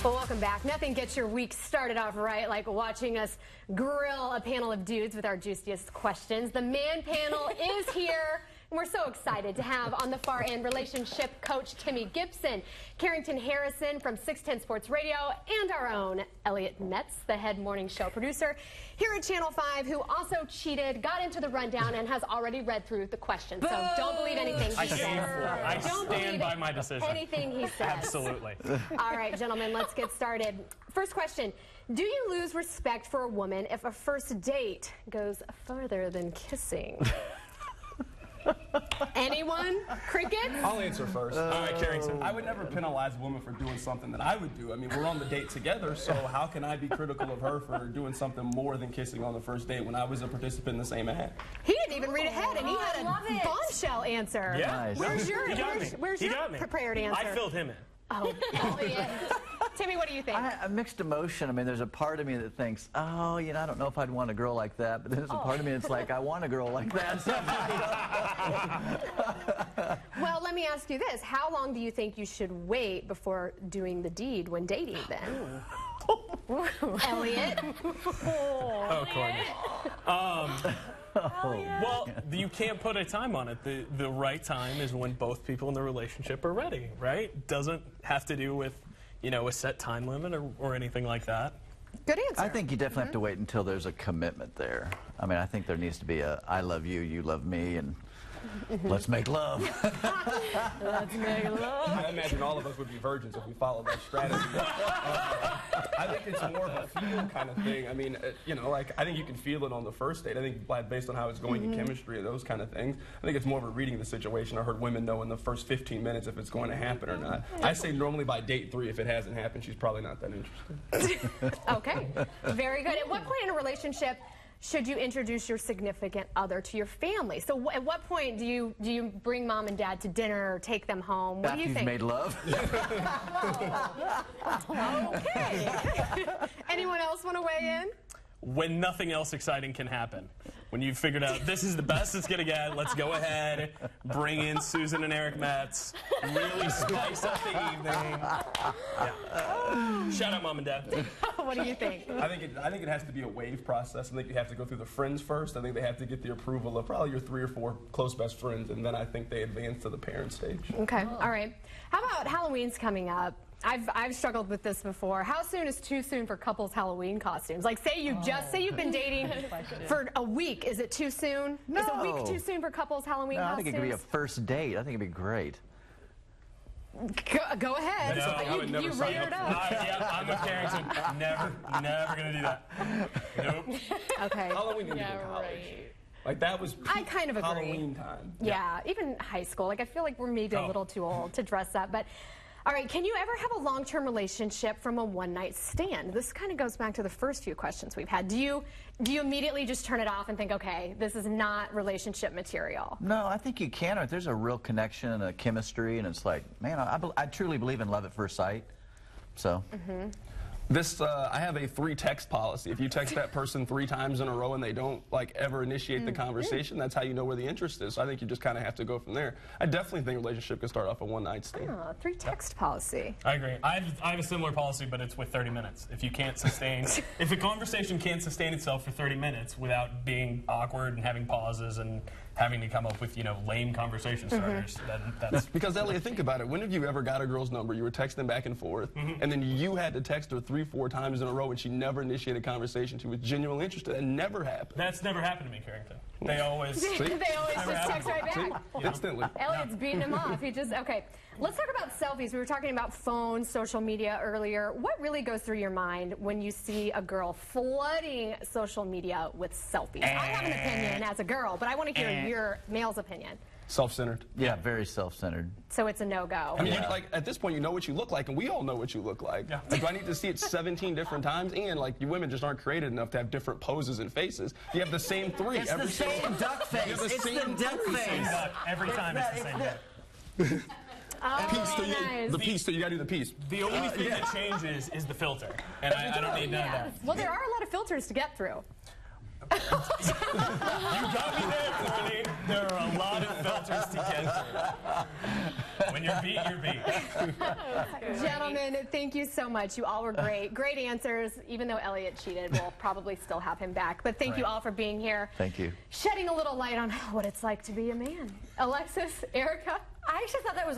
Well, welcome back. Nothing gets your week started off right like watching us grill a panel of dudes with our juiciest questions. The man panel is here. And we're so excited to have on the far end relationship coach Timmy Gibson, Carrington Harrison from 610 Sports Radio, and our own Elliot Metz, the head morning show producer here at Channel 5, who also cheated, got into the rundown, and has already read through the questions. So don't believe anything he says. I stand by my decision. Anything he says. Absolutely. All right, gentlemen, let's get started. First question. Do you lose respect for a woman if a first date goes further than kissing? Anyone? Crickets? I'll answer first. All right, Carrington. I would never penalize a woman for doing something that I would do. I mean, we're on the date together, so how can I be critical of her for doing something more than kissing on the first date when I was a participant in the same act? He didn't even read ahead, and he had a bombshell answer. Yeah. Nice. Where's your, where's your prepared answer? I filled him in. Oh, yeah. Timmy, what do you think? A mixed emotion. I mean, there's a part of me that thinks, oh, you know, I don't know if I'd want a girl like that. But then there's a part of me that's like, I want a girl like that. Well, let me ask you this. How long do you think you should wait before doing the deed when dating, then? Elliot? Oh, Courtney. Well, you can't put a time on it. The right time is when both people in the relationship are ready, right? Doesn't have to do with, you know, a set time limit or anything like that. Good answer. I think you definitely have to wait until there's a commitment there. I mean, I think there needs to be a I love you, you love me, and let's make love. Let's make love. I imagine all of us would be virgins if we followed that strategy. I think it's more of a feel kind of thing. I mean, you know, like, I think you can feel it on the first date. I think based on how it's going in chemistry and those kind of things, I think it's more of a reading the situation. I heard women know in the first 15 minutes if it's going to happen or not. I say normally by date 3, if it hasn't happened, she's probably not that interested. Okay, very good. At what point in a relationship should you introduce your significant other to your family? So at what point do you bring mom and dad to dinner or take them home? What do you think? After you've made love. Okay. Anyone else want to weigh in? When nothing else exciting can happen. When you've figured out this is the best it's going to get, let's go ahead, bring in Susan and Eric Metz, really spice up the evening. Yeah. Shout out mom and dad. What do you think? I think it has to be a wave process. I think you have to go through the friends first. I think they have to get the approval of probably your 3 or 4 close best friends, and then I think they advance to the parent stage. Okay, all right. How about Halloween's coming up? I've struggled with this before. How soon is too soon for couples Halloween costumes? Like, say you've been dating for a week. Is it too soon? No. Is a week too soon for couples Halloween costumes? I think it could be a first date. I think it'd be great. Go ahead. No, you reared up. Yeah, I'm with Carrington. Never going to do that. Nope. Okay. Halloween in college. Like, that was I kind of agree. Halloween time. Yeah, even high school. Like, I feel like we're maybe a little too old to dress up. But, all right, can you ever have a long-term relationship from a one-night stand? This kind of goes back to the first few questions we've had. Do you immediately just turn it off and think, okay, this is not relationship material? No, I think you can. If there's a real connection and a chemistry, and it's like, man, I truly believe in love at first sight. So. This, I have a 3-text policy. If you text that person 3 times in a row and they don't, like, ever initiate the conversation, that's how you know where the interest is. So I think you just kind of have to go from there. I definitely think a relationship can start off a one-night stand. Oh, 3-text policy. I agree. I have a similar policy, but it's with 30 minutes. If you can't sustain, if a conversation can't sustain itself for 30 minutes without being awkward and having pauses and having to come up with, you know, lame conversation starters, then that's... Because, Elliot, think about it. When have you ever got a girl's number, you were texting back and forth, and then you had to text her 3, 4 times in a row and she never initiated a conversation, she was genuinely interested? That never happened. That's never happened to me, Carrington. They always... They always just text right back. Instantly. Elliot's beating him off. He just, okay. Let's talk about selfies. We were talking about phones, social media earlier. What really goes through your mind when you see a girl flooding social media with selfies? I have an opinion as a girl, but I want to hear your male's opinion. Self-centered. Yeah, very self-centered. So it's a no-go. I mean, like, at this point, you know what you look like, and we all know what you look like. Yeah. Like, do I need to see it 17 different times? And, like, you women just aren't creative enough to have different poses and faces. You have the same 3 It's every the same single duck face. You have the It's same the duck face. Every time it's the same thing. Oh, nice. The piece, so you gotta do the piece. The only thing that changes is the filter, and I don't need none of that. Well, there are a lot of filters to get through. You got me there, Courtney. There are a lot of filters to get through. When you're beat, you're beat. Gentlemen, thank you so much. You all were great. Great answers. Even though Elliot cheated, we'll probably still have him back. But thank you all for being here. Thank you. Shedding a little light on what it's like to be a man. Alexis, Erica? I actually thought that was one